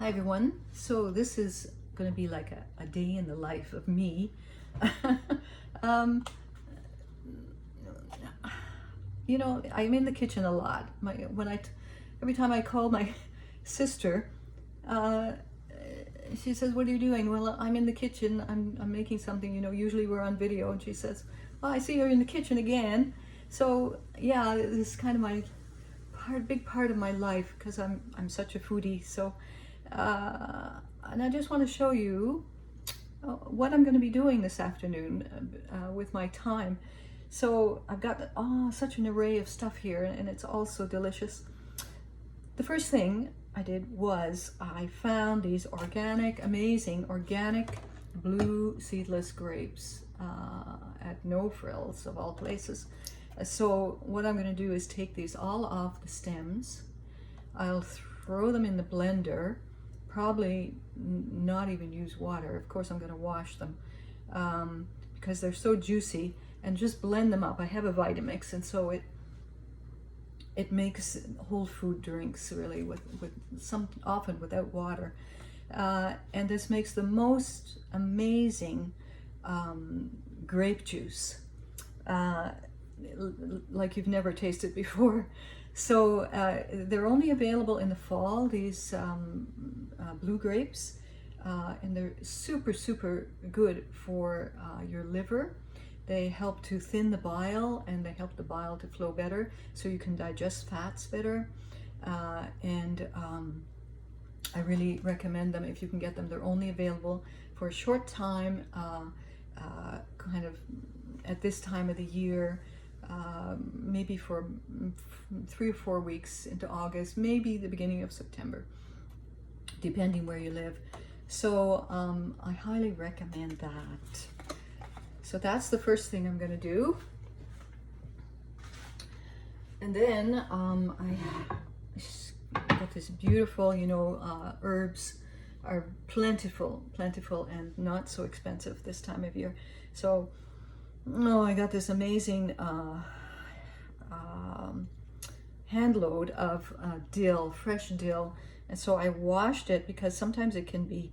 Hi everyone. So this is going to be like a day in the life of me. um, I'm in the kitchen a lot. Every time I call my sister, uh, she says, "What are you doing?" Well, I'm in the kitchen. I'm making something. Usually we're on video, and she says, "Oh, I see you're in the kitchen again." So yeah, this is kind of my big part of my life because I'm such a foodie. So, and I just want to show you what I'm going to be doing this afternoon with my time. So I've got such an array of stuff here, and it's all so delicious. The first thing I did was I found these amazing organic blue seedless grapes at No Frills of all places. So what I'm going to do is take these all off the stems. I'll throw them in the blender, probably not even use water. Of course I'm going to wash them because they're so juicy, and just blend them up. I have a Vitamix, and so it makes whole food drinks really with some, often without water. And this makes the most amazing grape juice. Like you've never tasted before. So they're only available in the fall, these blue grapes, and they're super good for your liver. They help to thin the bile, and they help the bile to flow better, so you can digest fats better. And I really recommend them if you can get them. They're only available for a short time, kind of at this time of the year. Maybe for 3 or 4 weeks into August, maybe the beginning of September, depending where you live. So I highly recommend that. So that's the first thing I'm going to do. And then I got this beautiful, herbs are plentiful and not so expensive this time of year. So I got this amazing hand load of dill, fresh dill. And so I washed it because sometimes it can be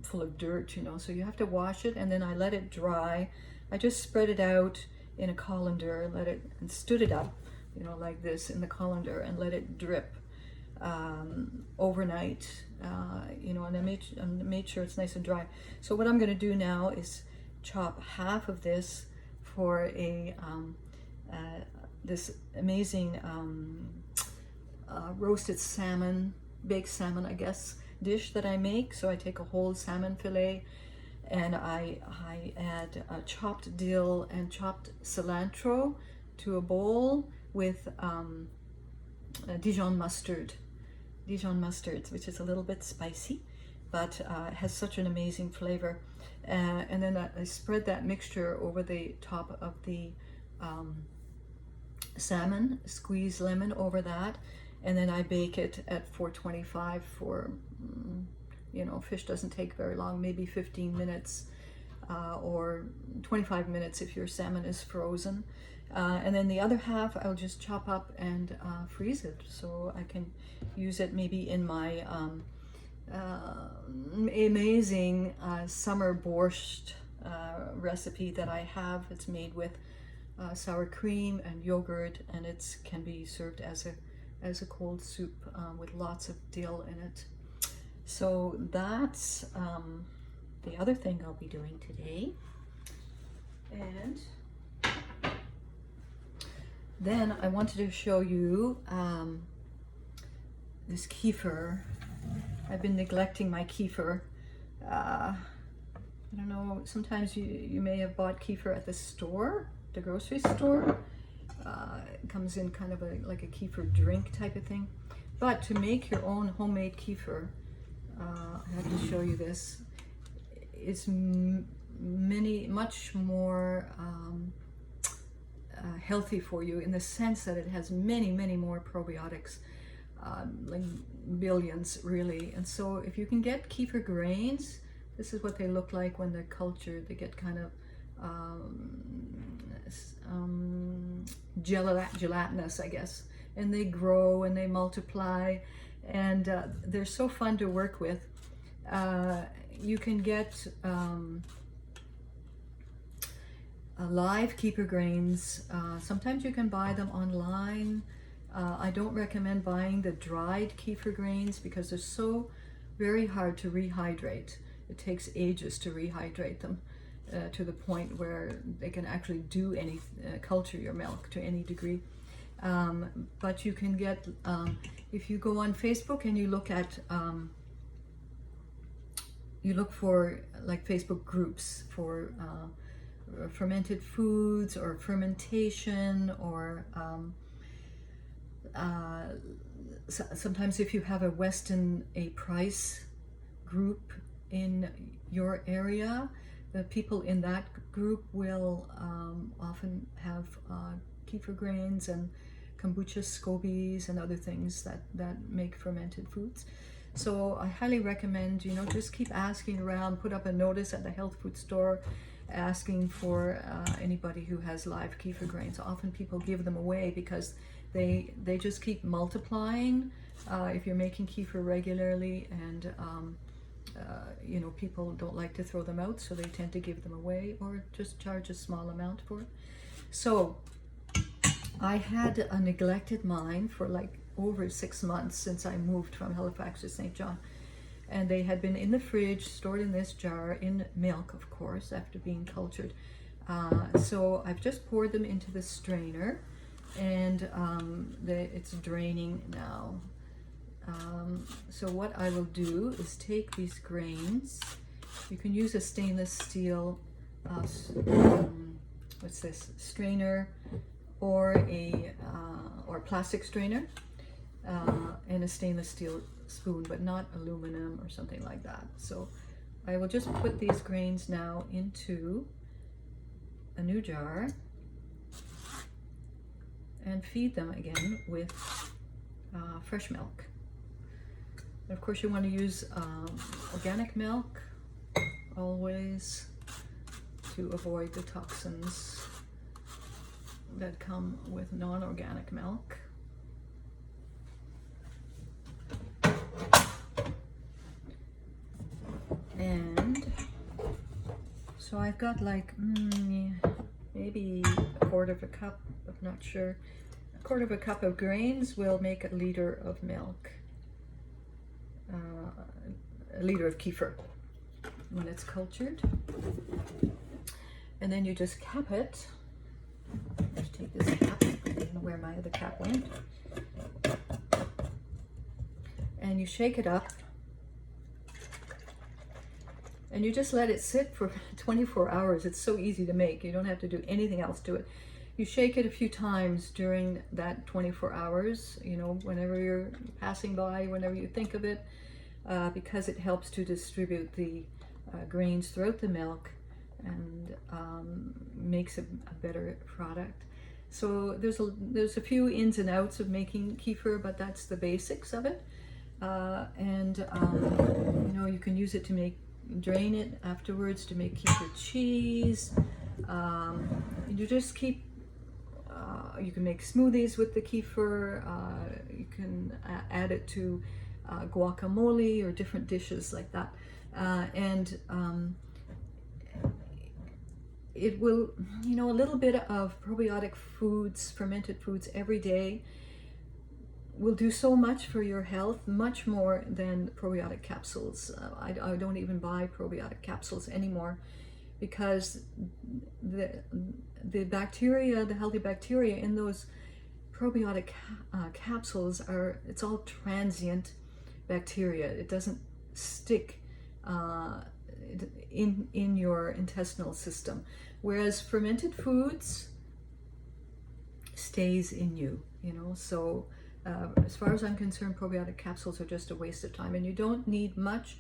full of dirt, so you have to wash it, and then I let it dry. I just spread it out in a colander, and stood it up, like this in the colander, and let it drip overnight, and I made sure it's nice and dry. So what I'm going to do now is chop half of this for this amazing roasted salmon, baked salmon, I guess, dish that I make. So I take a whole salmon fillet, and I add chopped dill and chopped cilantro to a bowl with Dijon mustard, which is a little bit spicy, but has such an amazing flavor. And then I spread that mixture over the top of the salmon, squeeze lemon over that, and then I bake it at 425 for, fish doesn't take very long, maybe 15 minutes or 25 minutes if your salmon is frozen. And then the other half I'll just chop up and freeze it, so I can use it maybe in my amazing summer borscht recipe that I have. It's made with sour cream and yogurt, and it can be served as a cold soup with lots of dill in it. So that's the other thing I'll be doing today. And then I wanted to show you this kefir. I've been neglecting my kefir. I don't know, sometimes you may have bought kefir at the store, the grocery store. It comes in kind of like a kefir drink type of thing. But to make your own homemade kefir, I have to show you this. It's much more healthy for you, in the sense that it has many more probiotics, like billions really. And so if you can get kefir grains, this is what they look like when they're cultured. They get kind of gelatinous, I guess, and they grow and they multiply, and they're so fun to work with. You can get live kefir grains. Sometimes you can buy them online. I don't recommend buying the dried kefir grains because they're so very hard to rehydrate. It takes ages to rehydrate them to the point where they can actually do any culture your milk to any degree. But you can get, if you go on Facebook and you look at, you look for like Facebook groups for fermented foods or fermentation, or sometimes if you have a Weston A. Price group in your area, the people in that group will often have kefir grains and kombucha scobies and other things that make fermented foods. So I highly recommend, just keep asking around, put up a notice at the health food store asking for anybody who has live kefir grains. Often people give them away because they just keep multiplying if you're making kefir regularly, and people don't like to throw them out, so they tend to give them away or just charge a small amount for it. So I had neglected mine for like over 6 months since I moved from Halifax to St. John, and they had been in the fridge, stored in this jar, in milk, of course, after being cultured. So I've just poured them into the strainer, and it's draining now. So what I will do is take these grains. You can use a stainless steel strainer, or a plastic strainer, and a stainless steel spoon, but not aluminum or something like that. So I will just put these grains now into a new jar and feed them again with fresh milk. And of course you want to use organic milk always, to avoid the toxins that come with non-organic milk. And so I've got like maybe a quarter of a cup, I'm not sure. A quarter of a cup of grains will make a liter of milk, a liter of kefir when it's cultured. And then you just cap it. Let's take this cap. I don't know where my other cap went. And you shake it up. And you just let it sit for 24 hours. It's so easy to make. You don't have to do anything else to it. You shake it a few times during that 24 hours, whenever you're passing by, whenever you think of it, because it helps to distribute the grains throughout the milk and makes a better product. So there's a few ins and outs of making kefir, but that's the basics of it. You can use it to drain it afterwards to make kefir cheese. You just keep, you can make smoothies with the kefir. You can add it to guacamole or different dishes like that. It will, a little bit of probiotic foods, fermented foods every day will do so much for your health, much more than probiotic capsules. I don't even buy probiotic capsules anymore, because the bacteria, the healthy bacteria in those probiotic capsules it's all transient bacteria. It doesn't stick in your intestinal system, whereas fermented foods stays in you, so as far as I'm concerned, probiotic capsules are just a waste of time, and you don't need much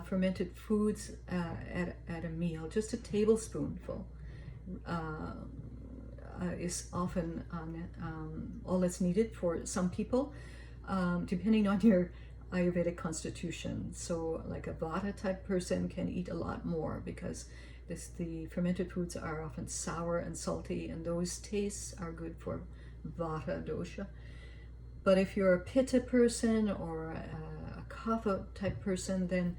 fermented foods at a meal. Just a tablespoonful is often all that's needed for some people, depending on your Ayurvedic constitution. So like a Vata type person can eat a lot more, because the fermented foods are often sour and salty, and those tastes are good for Vata dosha. But if you're a pitta person or a kapha type person, then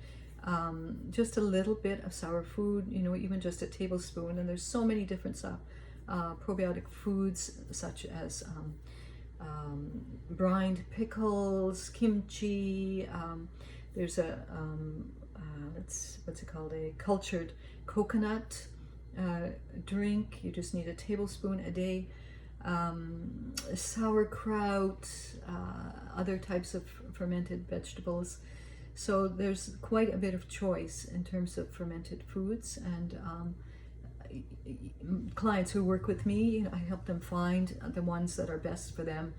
just a little bit of sour food, you know, even just a tablespoon. And there's so many different probiotic foods, such as brined pickles, kimchi. There's a what's it called? A cultured coconut drink. You just need a tablespoon a day. Sauerkraut, other types of fermented vegetables. So there's quite a bit of choice in terms of fermented foods, and clients who work with me, you know, I help them find the ones that are best for them,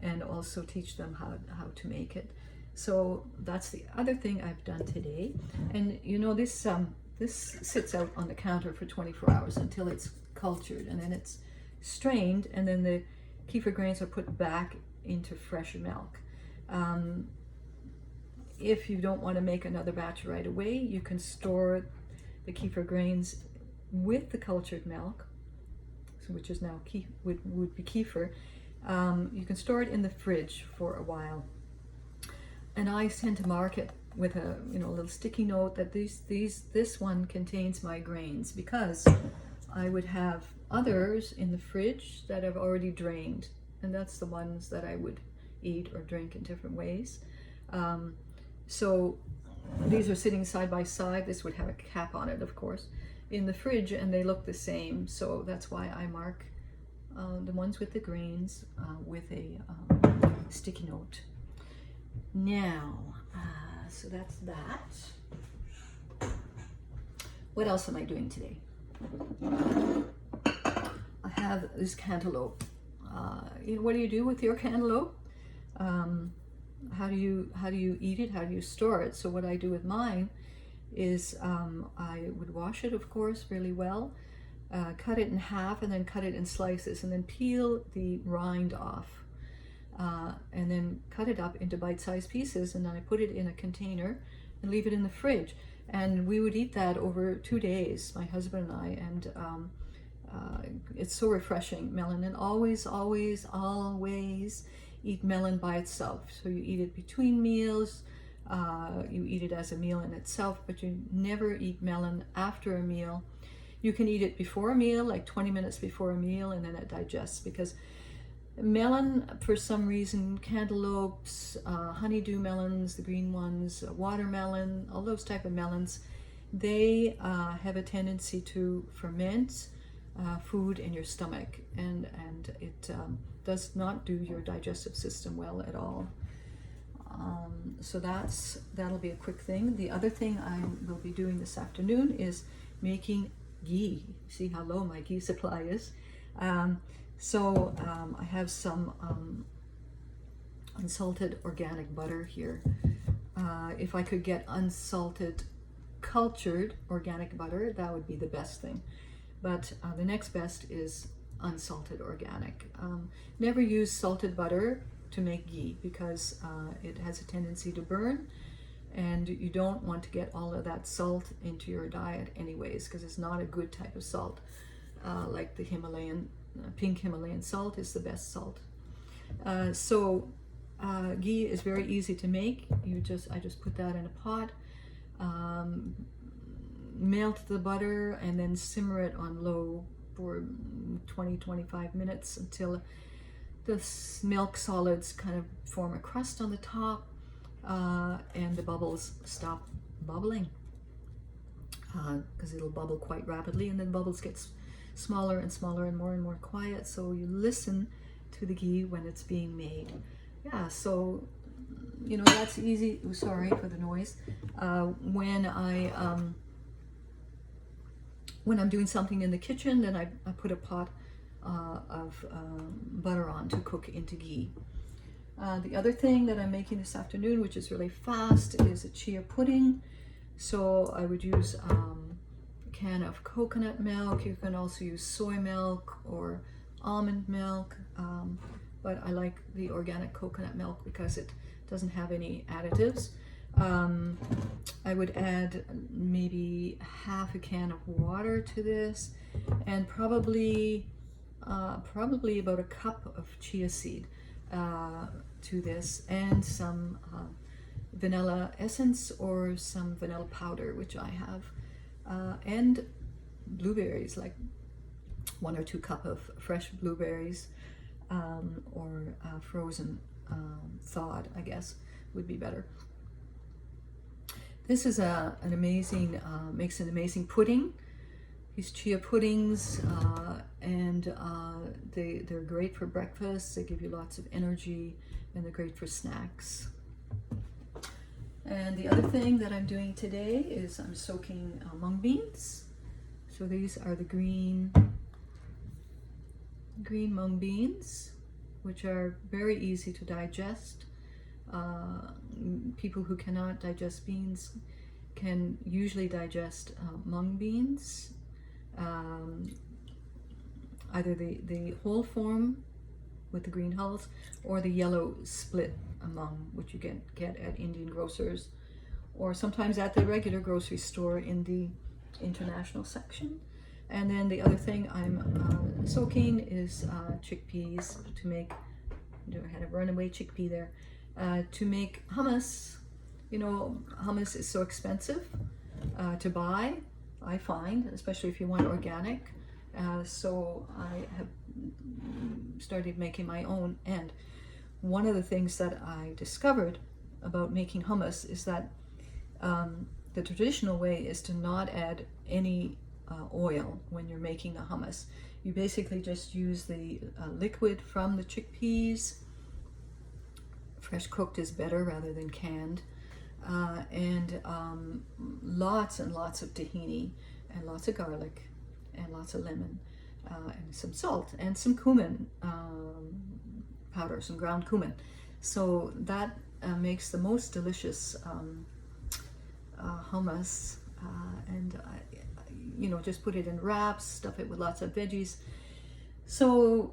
and also teach them how to make it. So that's the other thing I've done today. And you know, this sits out on the counter for 24 hours until it's cultured, and then it's strained, and then the kefir grains are put back into fresh milk. If you don't want to make another batch right away, you can store the kefir grains with the cultured milk, which is now would be kefir. You can store it in the fridge for a while. And I tend to mark it with a little sticky note that this one contains my grains, because I would have others in the fridge that I've already drained, and that's the ones that I would eat or drink in different ways. So these are sitting side by side. This would have a cap on it, of course, in the fridge, and they look the same. So that's why I mark the ones with the grains with a sticky note. Now, so that's that. What else am I doing today? I have this cantaloupe. What do you do with your cantaloupe? How do you eat it? How do you store it? So what I do with mine is I would wash it, of course, really well, cut it in half, and then cut it in slices, and then peel the rind off, and then cut it up into bite-sized pieces, and then I put it in a container and leave it in the fridge. And we would eat that over 2 days, my husband and I, and it's so refreshing. Melon, and always eat melon by itself. So you eat it between meals, you eat it as a meal in itself, but you never eat melon after a meal. You can eat it before a meal, like 20 minutes before a meal, and then it digests, because melon, for some reason, cantaloupes, honeydew melons, the green ones, watermelon, all those type of melons, they have a tendency to ferment food in your stomach, and it does not do your digestive system well at all. So that'll be a quick thing. The other thing I will be doing this afternoon is making ghee. See how low my ghee supply is. So I have some unsalted organic butter here. If I could get unsalted cultured organic butter, that would be the best thing. But the next best is unsalted organic. Never use salted butter to make ghee, because it has a tendency to burn, and you don't want to get all of that salt into your diet anyways, because it's not a good type of salt. Like the Himalayan, pink Himalayan salt is the best salt. So ghee is very easy to make. I just put that in a pot, melt the butter, and then simmer it on low for 20-25 minutes until the milk solids kind of form a crust on the top, and the bubbles stop bubbling, because it'll bubble quite rapidly, and then bubbles get smaller and smaller and more quiet, so you listen to the ghee when it's being made. Yeah, so that's easy. Sorry for the noise. When I'm doing something in the kitchen, then I put a pot of butter on to cook into ghee. The other thing that I'm making this afternoon, which is really fast, is a chia pudding. So I would use a can of coconut milk. You can also use soy milk or almond milk, but I like the organic coconut milk because it doesn't have any additives. I would add maybe half a can of water to this, and probably about a cup of chia seed to this, and some vanilla essence or some vanilla powder, which I have, and blueberries, like 1 or 2 cups of fresh blueberries, or frozen, thawed, I guess would be better. This is an amazing, makes an amazing pudding. These chia puddings, and they're great for breakfast. They give you lots of energy, and they're great for snacks. And the other thing that I'm doing today is I'm soaking mung beans. So these are the green mung beans, which are very easy to digest. People who cannot digest beans can usually digest mung beans, either the whole form with the green hulls or the yellow split mung, which you get at Indian grocers, or sometimes at the regular grocery store in the international section. And then the other thing I'm soaking is chickpeas to make, I had a runaway chickpea there, to make hummus. You know, hummus is so expensive to buy, I find, especially if you want organic. So I have started making my own. And one of the things that I discovered about making hummus is that the traditional way is to not add any oil when you're making the hummus. You basically just use the liquid from the chickpeas. Fresh cooked is better rather than canned. And lots and lots of tahini, and lots of garlic, and lots of lemon, and some salt, and some cumin powder, some ground cumin. So that makes the most delicious hummus. And you know, just put it in wraps, stuff it with lots of veggies. So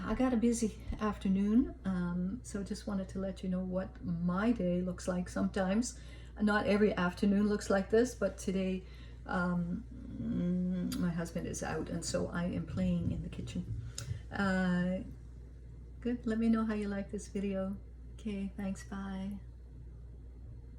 I got a busy afternoon, so just wanted to let you know what my day looks like sometimes. Not every afternoon looks like this, but today my husband is out, and so I am playing in the kitchen. Good, let me know how you like this video. Okay, thanks, bye.